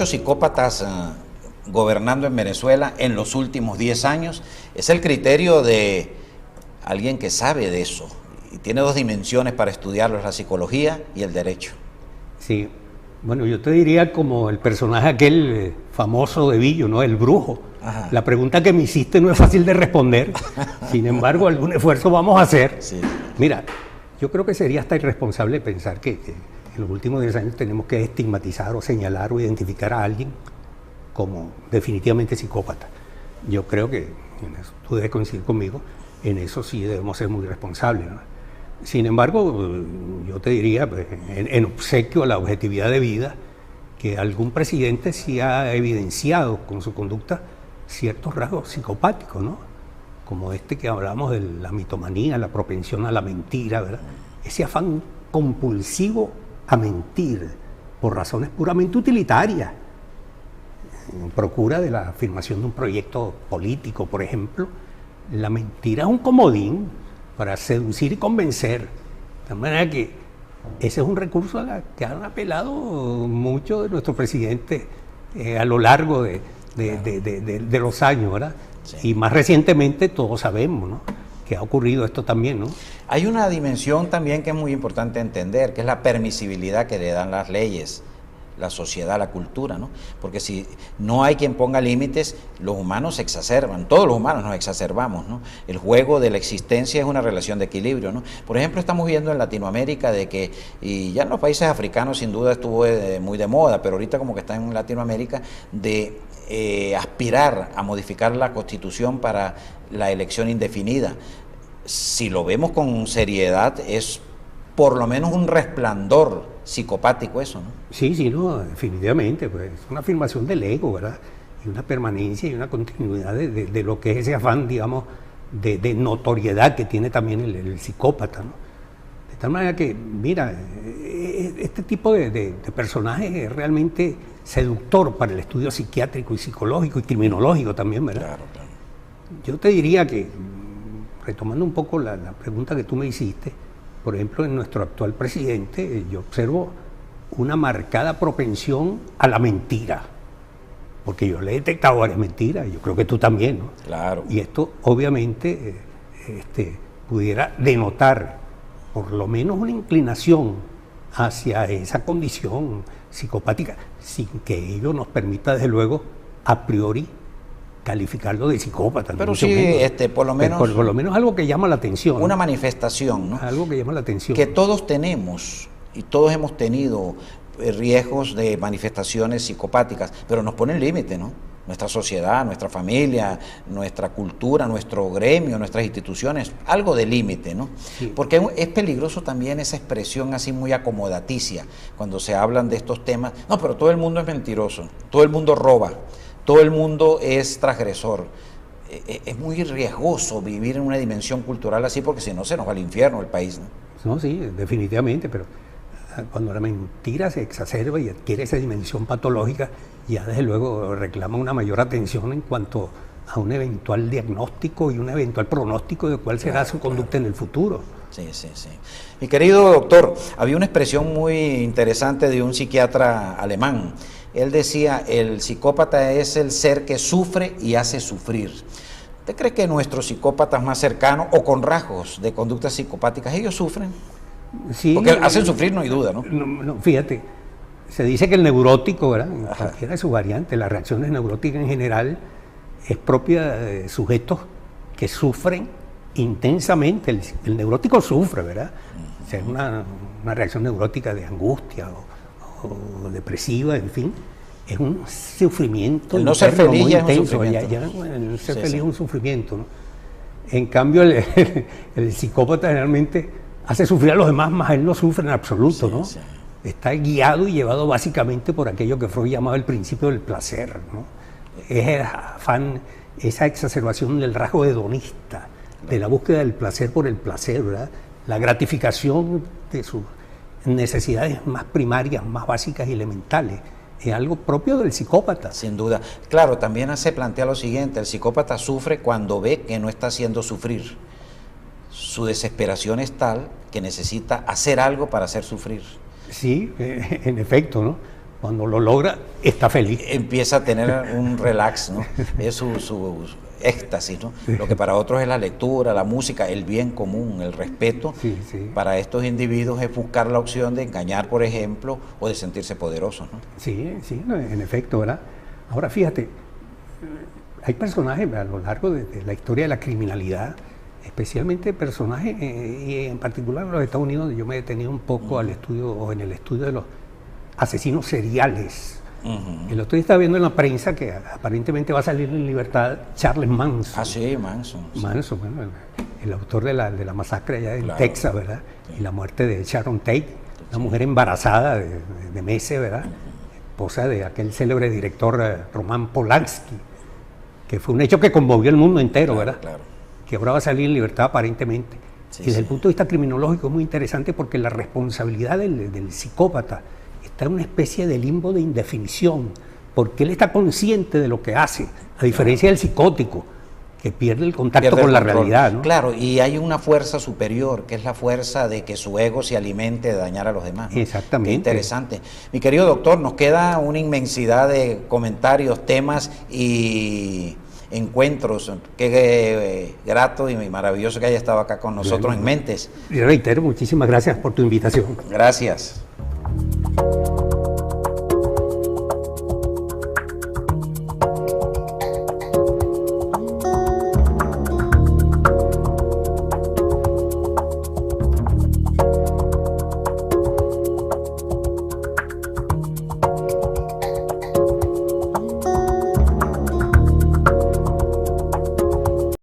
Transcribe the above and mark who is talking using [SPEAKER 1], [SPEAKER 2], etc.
[SPEAKER 1] muchos psicópatas gobernando en Venezuela en los últimos 10 años. Es el criterio de alguien que sabe de eso y tiene dos dimensiones para estudiarlo, la psicología y el derecho.
[SPEAKER 2] Sí, bueno, yo te diría como el personaje aquel famoso de Villo, ¿no? El brujo.
[SPEAKER 1] Ajá.
[SPEAKER 2] La pregunta que me hiciste no es fácil de responder, sin embargo, algún esfuerzo vamos a hacer.
[SPEAKER 1] Sí.
[SPEAKER 2] Mira, yo creo que sería hasta irresponsable pensar que en los últimos 10 años tenemos que estigmatizar o señalar o identificar a alguien como definitivamente psicópata. Yo creo que, en eso, tú debes coincidir conmigo, en eso sí debemos ser muy responsables, ¿no? Sin embargo, yo te diría, pues, en obsequio a la objetividad de vida, que algún presidente sí ha evidenciado con su conducta ciertos rasgos psicopáticos, ¿no? Como este que hablamos de la mitomanía, la propensión a la mentira, ¿verdad? Ese afán compulsivo a mentir por razones puramente utilitarias, en procura de la afirmación de un proyecto político, por ejemplo. La mentira es un comodín para seducir y convencer. De tal manera que ese es un recurso a la que han apelado muchos de nuestros presidentes a lo largo de los años, ¿verdad? Sí. Y más recientemente todos sabemos, ¿no?, que ha ocurrido esto también, ¿no?
[SPEAKER 1] Hay una dimensión también que es muy importante entender, que es la permisibilidad que le dan las leyes, la sociedad, la cultura, ¿no? Porque si no hay quien ponga límites, los humanos se exacerban, todos los humanos nos exacerbamos, ¿no? El juego de la existencia es una relación de equilibrio, ¿no? Por ejemplo, estamos viendo en Latinoamérica de que, y ya en los países africanos sin duda estuvo muy de moda, pero ahorita como que está en Latinoamérica, de aspirar a modificar la Constitución para la elección indefinida. Si lo vemos con seriedad, es por lo menos un resplandor psicopático eso, ¿no?
[SPEAKER 2] Sí, sí, no, definitivamente, pues es una afirmación del ego, ¿verdad? Y una permanencia y una continuidad de lo que es ese afán, digamos, de notoriedad que tiene también el psicópata, ¿no? De tal manera que, mira, este tipo de personaje es realmente seductor para el estudio psiquiátrico y psicológico y criminológico también, ¿verdad?
[SPEAKER 1] Claro, claro.
[SPEAKER 2] Yo te diría que, retomando un poco la pregunta que tú me hiciste, por ejemplo, en nuestro actual presidente, yo observo una marcada propensión a la mentira, porque yo le he detectado varias mentiras, yo creo que tú también, ¿no?
[SPEAKER 1] Claro.
[SPEAKER 2] Y esto obviamente pudiera denotar por lo menos una inclinación hacia esa condición psicopática, sin que ello nos permita, desde luego, a priori, calificarlo de psicópata.
[SPEAKER 1] Pero sí, por lo menos...
[SPEAKER 2] Por lo menos algo que llama la atención.
[SPEAKER 1] Una manifestación, ¿no?
[SPEAKER 2] Algo que llama la atención.
[SPEAKER 1] Que todos tenemos, y todos hemos tenido riesgos de manifestaciones psicopáticas, pero nos ponen límite, ¿no? Nuestra sociedad, nuestra familia, nuestra cultura, nuestro gremio, nuestras instituciones, algo de límite, ¿no? Sí. Porque es peligroso también esa expresión así muy acomodaticia, cuando se hablan de estos temas. No, pero todo el mundo es mentiroso, todo el mundo roba, todo el mundo es transgresor. Es muy riesgoso vivir en una dimensión cultural así, porque si no se nos va al infierno el país, ¿no?
[SPEAKER 2] No, sí, definitivamente, pero cuando la mentira se exacerba y adquiere esa dimensión patológica, ya desde luego reclama una mayor atención en cuanto a un eventual diagnóstico y un eventual pronóstico de cuál será su conducta en el futuro.
[SPEAKER 1] Sí, sí, sí. Mi querido doctor, había una expresión muy interesante de un psiquiatra alemán. Él decía, el psicópata es el ser que sufre y hace sufrir. ¿Usted cree que nuestros psicópatas más cercanos o con rasgos de conductas psicopáticas, ellos sufren?
[SPEAKER 2] Sí.
[SPEAKER 1] Porque hacen sufrir, no hay duda, ¿no?
[SPEAKER 2] No, fíjate, se dice que el neurótico, ¿verdad?, en cualquiera de sus variantes, las reacciones neuróticas en general, es propia de sujetos que sufren intensamente. El neurótico sufre, ¿verdad? O sea, es una reacción neurótica de angustia o depresiva, en fin, es un sufrimiento.
[SPEAKER 1] El no ser feliz
[SPEAKER 2] muy
[SPEAKER 1] ya
[SPEAKER 2] intenso,
[SPEAKER 1] es un sufrimiento.
[SPEAKER 2] Ya el ser feliz es un sufrimiento, ¿no? En cambio, el psicópata generalmente hace sufrir a los demás, más él no sufre en absoluto, ¿no? Sí. Está guiado y llevado básicamente por aquello que Freud llamaba el principio del placer, ¿no? Es el afán, esa exacerbación del rasgo hedonista, de la búsqueda del placer por el placer, ¿verdad? La gratificación de sus necesidades más primarias, más básicas y elementales. Es algo propio del psicópata.
[SPEAKER 1] Sin duda. Claro, también se plantea lo siguiente, el psicópata sufre cuando ve que no está haciendo sufrir. Su desesperación es tal que necesita hacer algo para hacer sufrir.
[SPEAKER 2] Sí, en efecto, ¿no? Cuando lo logra, está feliz.
[SPEAKER 1] Empieza a tener un relax, ¿no? Es su éxtasis, ¿no? Sí. Lo que para otros es la lectura, la música, el bien común, el respeto.
[SPEAKER 2] Sí, sí.
[SPEAKER 1] Para estos individuos es buscar la opción de engañar, por ejemplo, o de sentirse poderosos, ¿no?
[SPEAKER 2] Sí, sí, en efecto, ¿verdad? Ahora fíjate, hay personajes a lo largo de la historia de la criminalidad, especialmente personajes, y en particular en los Estados Unidos, yo me he detenido un poco al estudio, o en el estudio de los asesinos seriales. El otro día estaba viendo en la prensa que aparentemente va a salir en libertad Charles Manson.
[SPEAKER 1] Ah, sí, Manson.
[SPEAKER 2] Manson, bueno, el autor de la masacre allá en Texas, ¿verdad? Sí. Y la muerte de Sharon Tate, una mujer embarazada de meses, ¿verdad? Esposa de aquel célebre director Roman Polanski, que fue un hecho que conmovió el mundo entero, ¿verdad?
[SPEAKER 1] Claro.
[SPEAKER 2] Que ahora va a salir en libertad aparentemente.
[SPEAKER 1] Sí,
[SPEAKER 2] y desde el punto de vista criminológico es muy interesante porque la responsabilidad del psicópata está en una especie de limbo de indefinición, porque él está consciente de lo que hace, a diferencia del psicótico, que pierde el contacto con la realidad, ¿no?
[SPEAKER 1] Claro, y hay una fuerza superior, que es la fuerza de que su ego se alimente de dañar a los demás, ¿no?
[SPEAKER 2] Exactamente.
[SPEAKER 1] Qué interesante. Mi querido doctor, nos queda una inmensidad de comentarios, temas y encuentros. Qué grato y maravilloso que haya estado acá con nosotros en Mentes.
[SPEAKER 2] Y reitero, muchísimas gracias por tu invitación.
[SPEAKER 1] Gracias.